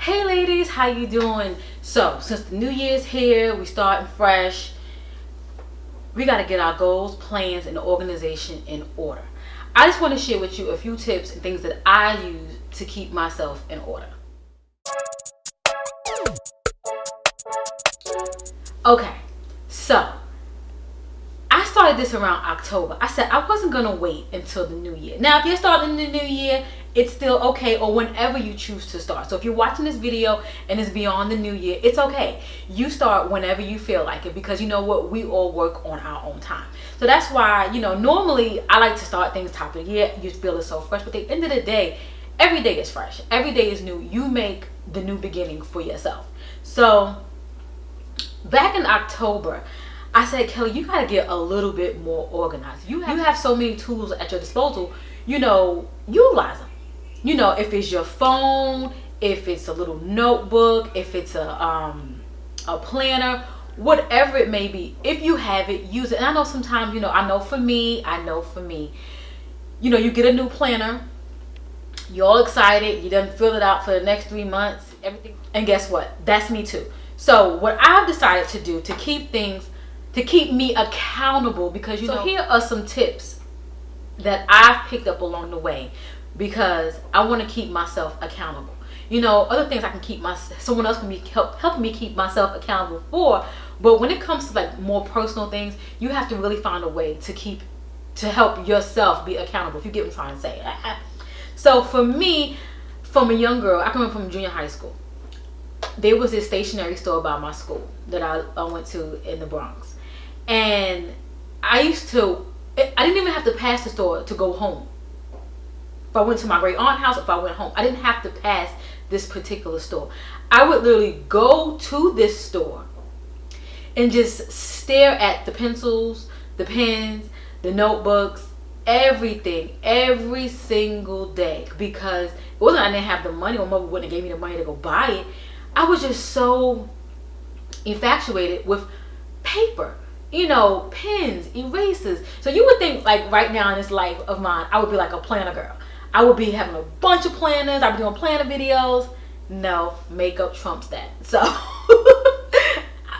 Hey ladies, how you doing? So since the new year's here, we starting fresh. We got to get our goals, plans, and organization in order. I just want to share with you a few tips and things that I use to keep myself in order. Okay, so I started this around October. I said I wasn't gonna wait until the new year. Now, if you're starting the new year, it's still okay, or whenever you choose to start. So if you're watching this video and it's beyond the new year, it's okay. You start whenever you feel like it, because you know what? We all work on our own time. So that's why, normally I like to start things top of the year. You feel it's so fresh, but at the end of the day, every day is fresh. Every day is new. You make the new beginning for yourself. So back in October, I said, Kelly, you got to get a little bit more organized. You have so many tools at your disposal, utilize them. If it's your phone, if it's a little notebook, if it's a planner, whatever it may be, if you have it, use it. And I know sometimes, I know for me, you get a new planner, you're all excited, you done fill it out for the next 3 months, everything. And guess what? That's me too. So what I've decided to do to keep me accountable, because so here are some tips that I've picked up along the way, because I want to keep myself accountable. Other things I can keep someone else can be helping me keep myself accountable for, but when it comes to like more personal things, you have to really find a way to help yourself be accountable, if you get what I'm trying to say. So for me, from a young girl, I come in from junior high school. There was this stationery store by my school that I went to in the Bronx. And I didn't even have to pass the store to go home. If I went to my great aunt's house, if I went home, I didn't have to pass this particular store. I would literally go to this store and just stare at the pencils, the pens, the notebooks, everything, every single day. Because it wasn't I didn't have the money, or mother wouldn't have gave me the money to go buy it. I was just so infatuated with paper, pens, erasers. So you would think, like, right now in this life of mine, I would be like a planner girl. I would be having a bunch of planners. I'd be doing planner videos. No, makeup trumps that. So,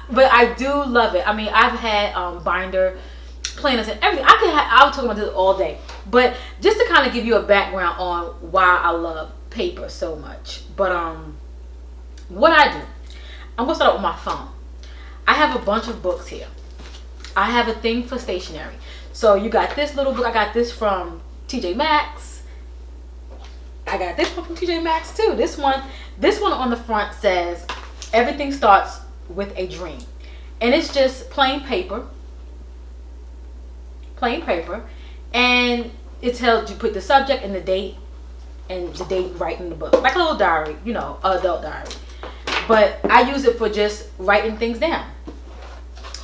but I do love it. I mean, I've had binder planners and everything. I'll talk about this all day. But just to kind of give you a background on why I love paper so much. But what I do, I'm gonna start with my phone. I have a bunch of books here. I have a thing for stationery. So you got this little book. I got this from TJ Maxx. I got this one from TJ Maxx too. This one on the front says, "Everything starts with a dream," and it's just plain paper, and it tells you, put the subject and the date, right in the book, like a little diary, adult diary. But I use it for just writing things down.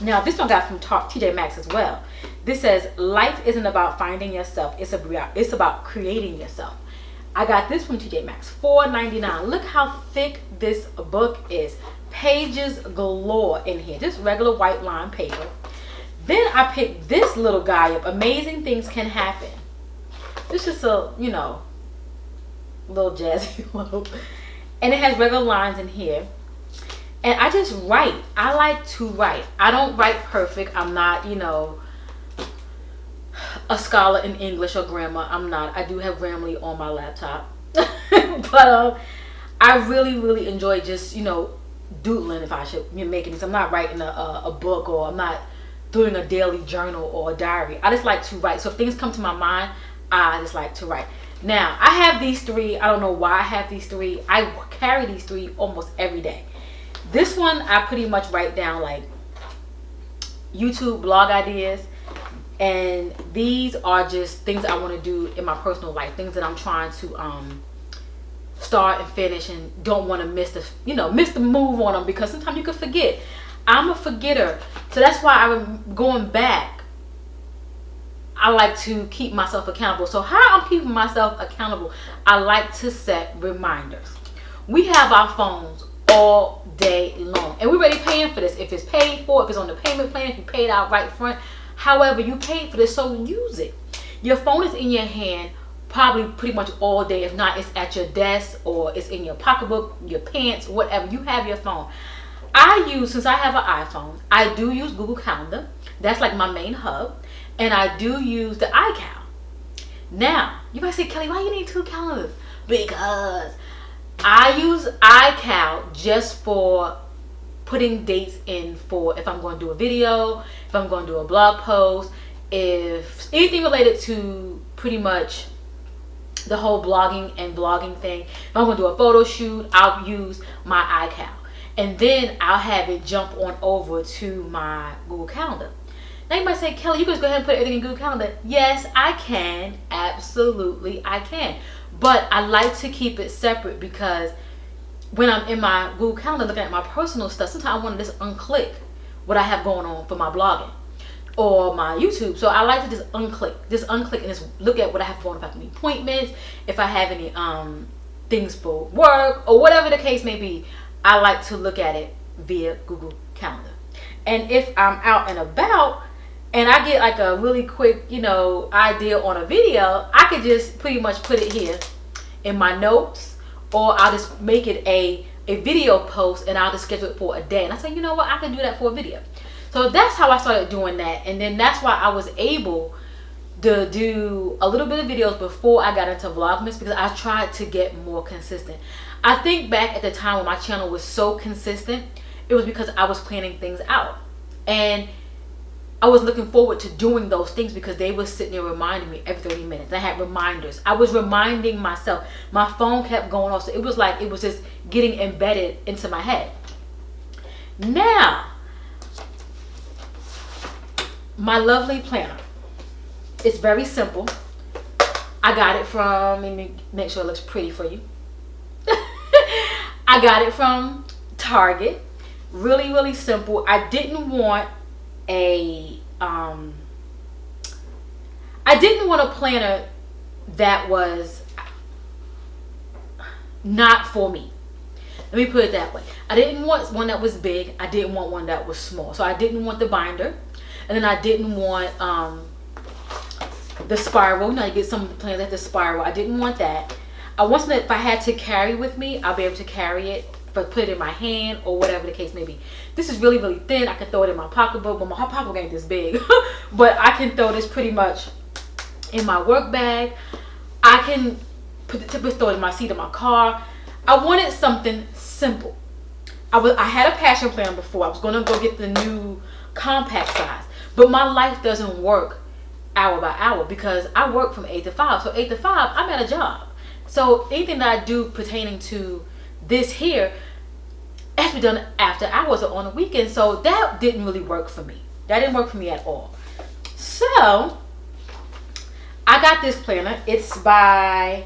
Now, this one got from TJ Maxx as well. This says, "Life isn't about finding yourself. It's about creating yourself." I got this from TJ Maxx, $4.99. Look how thick this book is. Pages galore in here. Just regular white line paper. Then I picked this little guy up. Amazing Things Can Happen. It's just a, little jazzy little. And it has regular lines in here. And I just write. I like to write. I don't write perfect. I'm not, a scholar in English or grammar. I'm not. I do have Grammarly on my laptop. But I really, really enjoy just, doodling, if I should be making this. I'm not writing a book, or I'm not doing a daily journal or a diary. I just like to write. So if things come to my mind, I just like to write. Now, I have these three. I don't know why I have these three. I carry these three almost every day. This one, I pretty much write down like YouTube blog ideas. And these are just things I want to do in my personal life. Things that I'm trying to start and finish, and don't want to miss the move on them, because sometimes you can forget. I'm a forgetter. So that's why I'm going back. I like to keep myself accountable. So how I'm keeping myself accountable, I like to set reminders. We have our phones all day long, and we're already paying for this. If it's paid for, if it's on the payment plan, if you paid out right front, however you paid for this, so use it. Your phone is in your hand. probably pretty much all day. If not, it's at your desk or it's in your pocketbook, your pants, whatever. You have your phone. Since I have an iPhone, I do use Google Calendar. That's like my main hub. And I do use the iCal. Now, you might say, Kelly, why you need 2 calendars? Because I use iCal just for putting dates in for if I'm going to do a video, if I'm going to do a blog post, if anything related to pretty much the whole blogging and vlogging thing. If I'm going to do a photo shoot, I'll use my iCal. And then I'll have it jump on over to my Google Calendar. Now you might say, Kelly, you can just go ahead and put everything in Google Calendar. Yes, I can. Absolutely, I can. But I like to keep it separate because when I'm in my Google Calendar looking at my personal stuff, sometimes I want to just unclick what I have going on for my blogging or my YouTube. So I like to just unclick and just look at what I have going on, if I have any appointments, if I have any things for work or whatever the case may be. I like to look at it via Google Calendar. And if I'm out and about and I get like a really quick, idea on a video, I could just pretty much put it here in my notes, or I'll just make it a video post and I'll just schedule it for a day. And I say, you know what, I can do that for a video. So that's how I started doing that. And then that's why I was able to do a little bit of videos before I got into Vlogmas, because I tried to get more consistent. I think back at the time when my channel was so consistent, it was because I was planning things out. And I was looking forward to doing those things because they were sitting there reminding me every 30 minutes. I had reminders. I was reminding myself. My phone kept going off. So it was like it was just getting embedded into my head. Now, my lovely planner. It's very simple. I got it from, let me make sure it looks pretty for you. I got it from Target. Really, really simple. I didn't want a planner that was not for me. Let me put it that way. I didn't want one that was big. I didn't want one that was small. So I didn't want the binder. And then I didn't want the spiral. You get some planners that have the spiral. I didn't want that. I wanted that if I had to carry with me, I'll be able to carry it, but put it in my hand or whatever the case may be. This is really, really thin. I can throw it in my pocketbook. Well, my pocketbook ain't this big, but I can throw this pretty much in my work bag. I can throw it in my seat of my car. I wanted something simple. I had a passion planner before. I was going to go get the new compact size, but my life doesn't work hour by hour because I work from 8 to 5. So 8 to 5, I'm at a job. So anything that I do pertaining to this here has to be done after hours or on the weekend. So that didn't really work for me. That didn't work for me at all. So I got this planner. It's by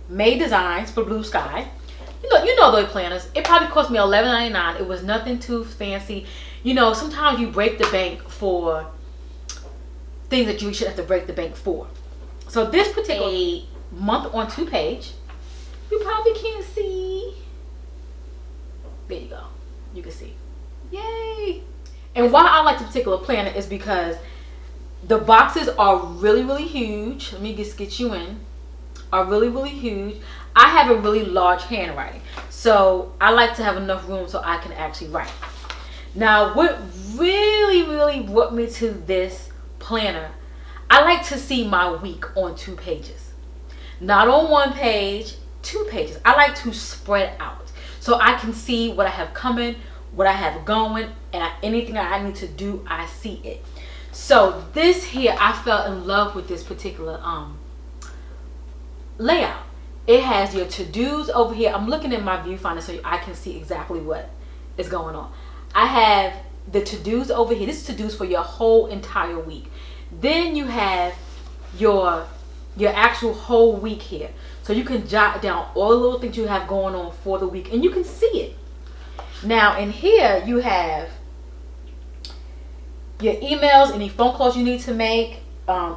May Designs for Blue Sky. You know those planners. It probably cost me $11.99. It was nothing too fancy. Sometimes you break the bank for things that you should have to break the bank for. So this particular month on 2 page, you probably can't see. There you go. You can see. Yay! And why I like this particular planner is because the boxes are really, really huge. Let me just get you in. Are really, really huge. I have a really large handwriting, so I like to have enough room so I can actually write. Now, what really, really brought me to this planner, I like to see my week on 2 pages. Not on 1 page, 2 pages. I like to spread out so I can see what I have coming, what I have going, and anything that I need to do, I see it. So this here, I fell in love with this particular layout. It has your to-dos over here. I'm looking at my viewfinder so I can see exactly what is going on. I have the to-dos over here. This is to-dos for your whole entire week. Then you have your actual whole week here. So you can jot down all the little things you have going on for the week and you can see it. Now in here you have your emails, any phone calls you need to make,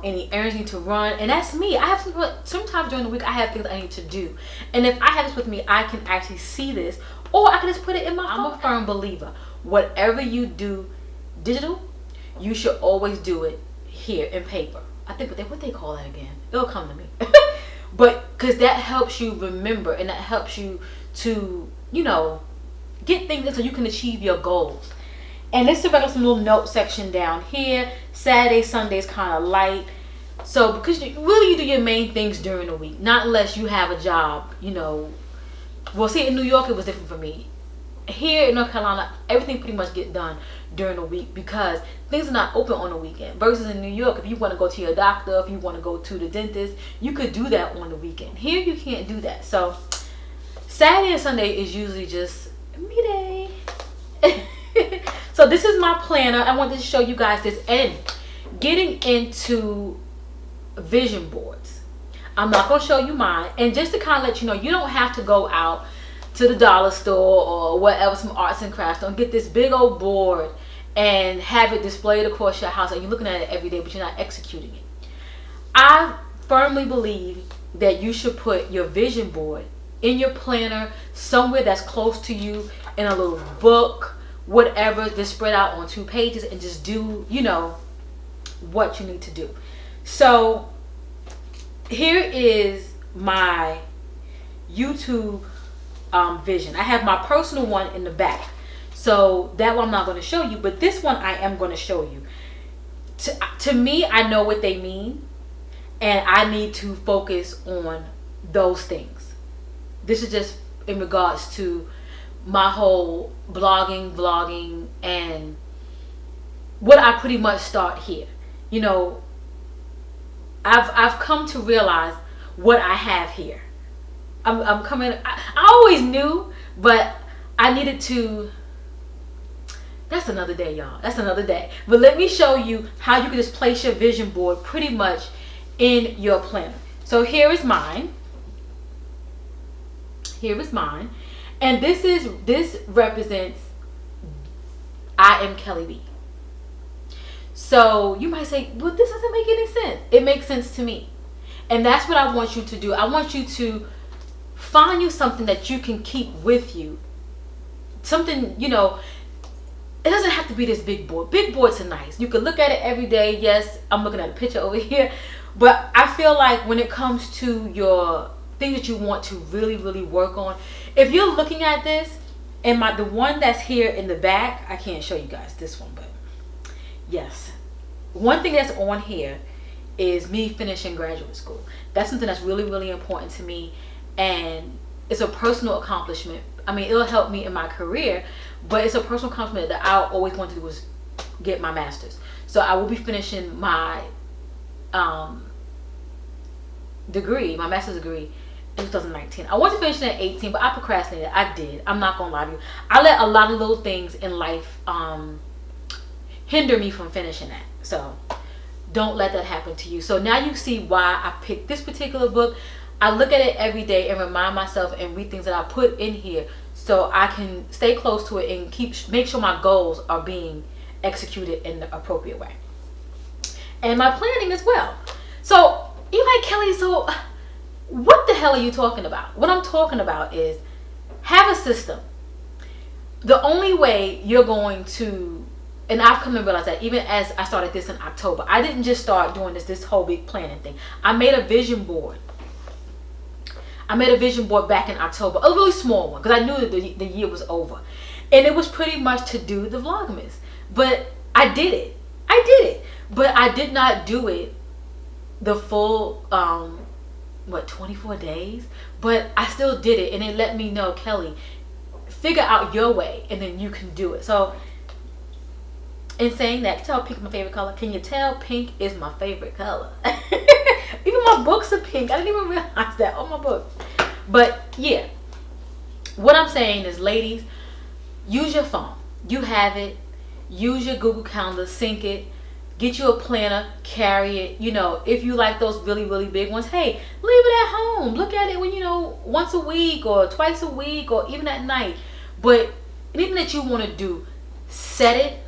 any errands you need to run, and that's me. I have sometimes during the week I have things I need to do, and if I have this with me, I can actually see this, or I can just put it in my phone. I'm a firm believer. Whatever you do digital, you should always do it here in paper. I think what they call that again. It'll come to me. But because that helps you remember, and that helps you to, get things in so you can achieve your goals. And this is like some little note section down here. Saturday, Sunday's kind of light. So because you do your main things during the week, not unless you have a job, Well, see, in New York it was different for me. Here in North Carolina, everything pretty much get done during the week because things are not open on the weekend. Versus in New York, if you want to go to your doctor, if you want to go to the dentist, you could do that on the weekend. Here you can't do that. So Saturday and Sunday is usually just me day. So this is my planner. I wanted to show you guys this, and getting into vision boards. I'm not going to show you mine. And just to kind of let you know, you don't have to go out to the dollar store or whatever, some arts and crafts. Don't get this big old board and have it displayed across your house and you're looking at it every day, but you're not executing it. I firmly believe that you should put your vision board in your planner, somewhere that's close to you, in a little book, whatever, just spread out on 2 pages and just do, what you need to do. So here is my YouTube vision. I have my personal one in the back. So that one I'm not going to show you, but this one I am going to show you. To me, I know what they mean, and I need to focus on those things. This is just in regards to my whole blogging, vlogging, and what I pretty much start here. I've come to realize what I have here. I'm coming. I always knew, but I needed to. That's another day, y'all. That's another day. But let me show you how you can just place your vision board pretty much in your planner. So here is mine. Here is mine. And this represents iamKeliB. So you might say, well, this doesn't make any sense. It makes sense to me. And that's what I want you to do. I want you to find you something that you can keep with you. Something, it doesn't have to be this big board. Big boards are nice. You can look at it every day. Yes, I'm looking at a picture over here. But I feel like when it comes to your things that you want to really, really work on, if you're looking at this, and the one that's here in the back, I can't show you guys this one, but yes. One thing that's on here is me finishing graduate school. That's something that's really, really important to me, and it's a personal accomplishment. I mean, it'll help me in my career, but it's a personal accomplishment that I always wanted to do, was get my master's. So I will be finishing my degree, my master's degree, in 2019. I wanted to finish it at 18, but I procrastinated. I did. I'm not gonna lie to you. I let a lot of little things in life hinder me from finishing that. So don't let that happen to you. So now you see why I picked this particular book. I look at it every day and remind myself and read things that I put in here so I can stay close to it and make sure my goals are being executed in the appropriate way. And my planning as well. So you're like, Kelly, so what the hell are you talking about? What I'm talking about is have a system. The only way you're going to, and I've come to realize that even as I started this in October, I didn't just start doing this whole big planning thing. I made a vision board. I made a vision board back in October, a really small one, because I knew that the year was over. And it was pretty much to do the Vlogmas. But I did it. But I did not do it the full, 24 days? But I still did it, and it let me know, Kelly, figure out your way, and then you can do it. So, in saying that, can you tell pink is my favorite color? Can you tell pink is my favorite color? Even my books are pink. I didn't even realize that on my books. But yeah, what I'm saying is, ladies, use your phone. You have it. Use your Google Calendar. Sync it. Get you a planner. Carry it. If you like those really, really big ones, hey, leave it at home. Look at it when, once a week or twice a week or even at night. But anything that you want to do, set it.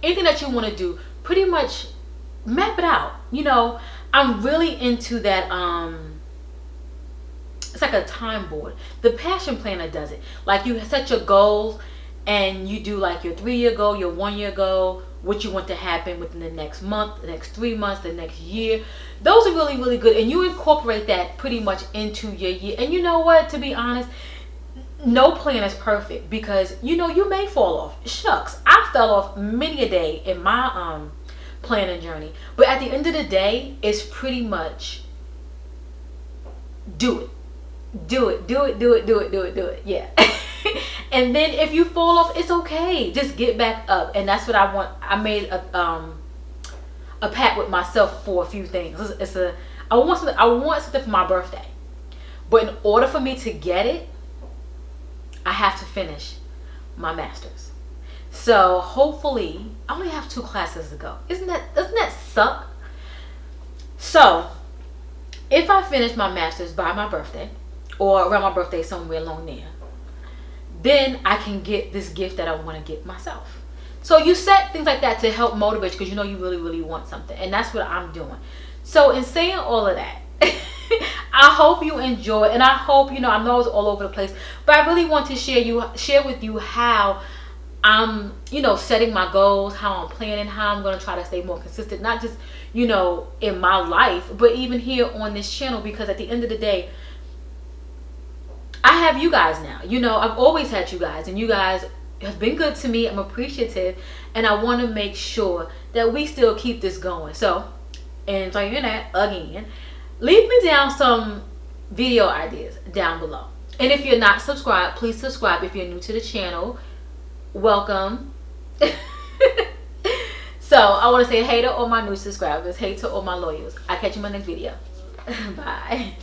Anything that you want to do, pretty much map it out. I'm really into that. It's like a time board. The passion planner does it. Like, you set your goals and you do like your 3-year goal, your 1-year goal, what you want to happen within the next month, the next 3 months, the next year. Those are really, really good. And you incorporate that pretty much into your year. And you know what, to be honest, no plan is perfect, because you know you may fall off. Shucks, I fell off many a day in my planning journey. But at the end of the day, it's pretty much do it. Do it, do it, do it, do it, do it, do it. Yeah. And then if you fall off, it's okay. Just get back up. And that's what I want. I made a pact with myself for a few things. I want something for my birthday. But in order for me to get it, I have to finish my master's. So hopefully, I only have 2 classes to go. Doesn't that suck? So if I finish my master's by my birthday, or around my birthday somewhere along there, then I can get this gift that I want to get myself. So you set things like that to help motivate you, because you know you really, really want something. And that's what I'm doing. So in saying all of that, I hope you enjoy, and I hope, I know it's all over the place, but I really want to share with you how I'm, setting my goals, how I'm planning, how I'm going to try to stay more consistent, not just, in my life, but even here on this channel, because at the end of the day, I have you guys now. I've always had you guys, and you guys have been good to me. I'm appreciative, and I want to make sure that we still keep this going. So, and saying that again, leave me down some video ideas down below. And if you're not subscribed, please subscribe. If you're new to the channel, welcome. So I want to say hey to all my new subscribers, hey to all my loyals. I'll catch you in my next video. Bye.